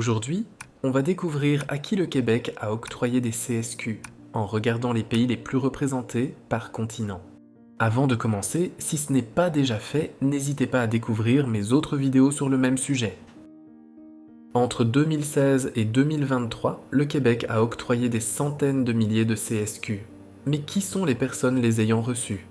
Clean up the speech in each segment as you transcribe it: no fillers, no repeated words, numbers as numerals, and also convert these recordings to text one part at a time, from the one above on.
Aujourd'hui, on va découvrir à qui le Québec a octroyé des CSQ, en regardant les pays les plus représentés par continent. Avant de commencer, si ce n'est pas déjà fait, n'hésitez pas à découvrir mes autres vidéos sur le même sujet. Entre 2016 et 2023, le Québec a octroyé des centaines de milliers de CSQ. Mais qui sont les personnes les ayant reçus?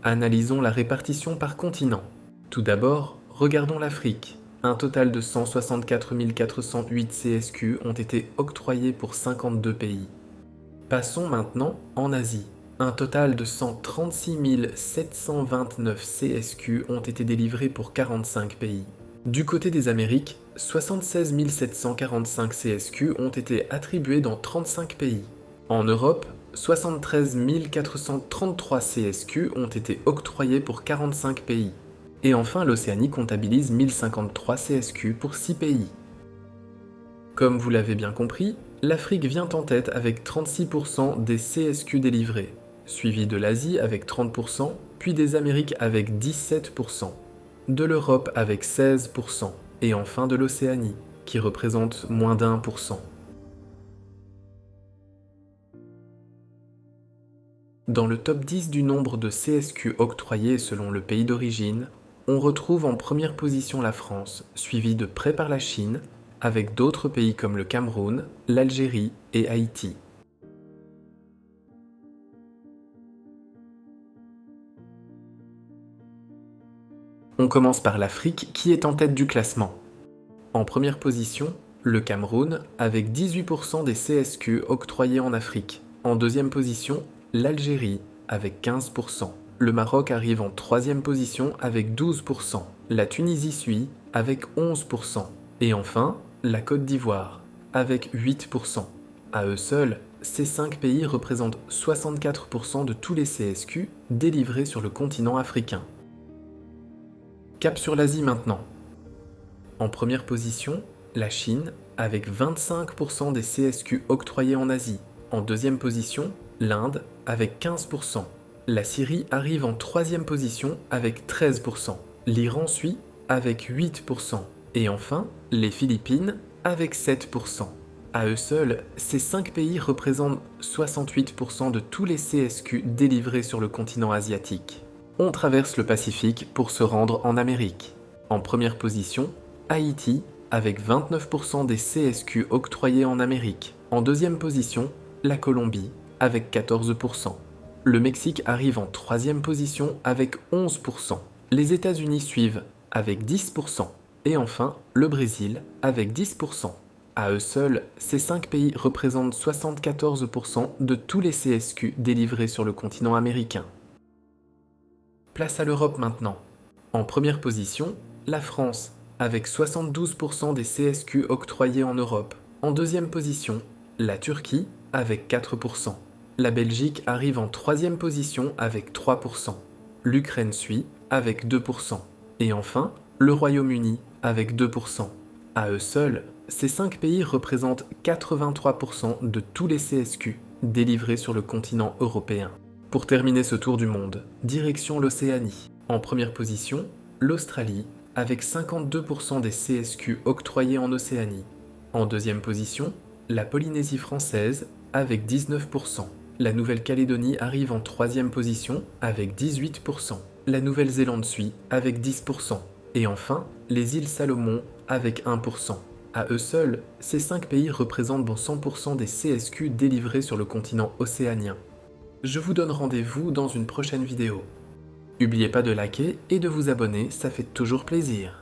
Analysons la répartition par continent. Tout d'abord, regardons l'Afrique. Un total de 164 408 CSQ ont été octroyés pour 52 pays. Passons maintenant en Asie. Un total de 136 729 CSQ ont été délivrés pour 45 pays. Du côté des Amériques, 76 745 CSQ ont été attribués dans 35 pays. En Europe, 73 433 CSQ ont été octroyés pour 45 pays. Et enfin, l'Océanie comptabilise 1053 CSQ pour 6 pays. Comme vous l'avez bien compris, l'Afrique vient en tête avec 36% des CSQ délivrés, suivi de l'Asie avec 30%, puis des Amériques avec 17%, de l'Europe avec 16%, et enfin de l'Océanie, qui représente moins d'1%. Dans le top 10 du nombre de CSQ octroyés selon le pays d'origine, on retrouve en première position la France, suivie de près par la Chine, avec d'autres pays comme le Cameroun, l'Algérie et Haïti. On commence par l'Afrique qui est en tête du classement. En première position, le Cameroun avec 18% des CSQ octroyés en Afrique. En deuxième position, l'Algérie avec 15%. Le Maroc arrive en troisième position avec 12%. La Tunisie suit avec 11%. Et enfin, la Côte d'Ivoire avec 8%. À eux seuls, ces 5 pays représentent 64% de tous les CSQ délivrés sur le continent africain. Cap sur l'Asie maintenant. En première position, la Chine avec 25% des CSQ octroyés en Asie. En deuxième position, l'Inde avec 15%. La Syrie arrive en troisième position avec 13%. L'Iran suit avec 8%. Et enfin, les Philippines avec 7%. À eux seuls, ces 5 pays représentent 68% de tous les CSQ délivrés sur le continent asiatique. On traverse le Pacifique pour se rendre en Amérique. En première position, Haïti avec 29% des CSQ octroyés en Amérique. En deuxième position, la Colombie avec 14%. Le Mexique arrive en troisième position avec 11%. Les États-Unis suivent avec 10%. Et enfin, le Brésil avec 10%. À eux seuls, ces 5 pays représentent 74% de tous les CSQ délivrés sur le continent américain. Place à l'Europe maintenant. En première position, la France avec 72% des CSQ octroyés en Europe. En deuxième position, la Turquie avec 4%. La Belgique arrive en troisième position avec 3%. L'Ukraine suit avec 2%. Et enfin, le Royaume-Uni avec 2%. À eux seuls, ces 5 pays représentent 83% de tous les CSQ délivrés sur le continent européen. Pour terminer ce tour du monde, direction l'Océanie. En première position, l'Australie avec 52% des CSQ octroyés en Océanie. En deuxième position, la Polynésie française avec 19%. La Nouvelle-Calédonie arrive en troisième position avec 18%. La Nouvelle-Zélande suit avec 10%. Et enfin, les îles Salomon avec 1%. À eux seuls, ces 5 pays représentent 100% des CSQ délivrés sur le continent océanien. Je vous donne rendez-vous dans une prochaine vidéo. N'oubliez pas de liker et de vous abonner, ça fait toujours plaisir.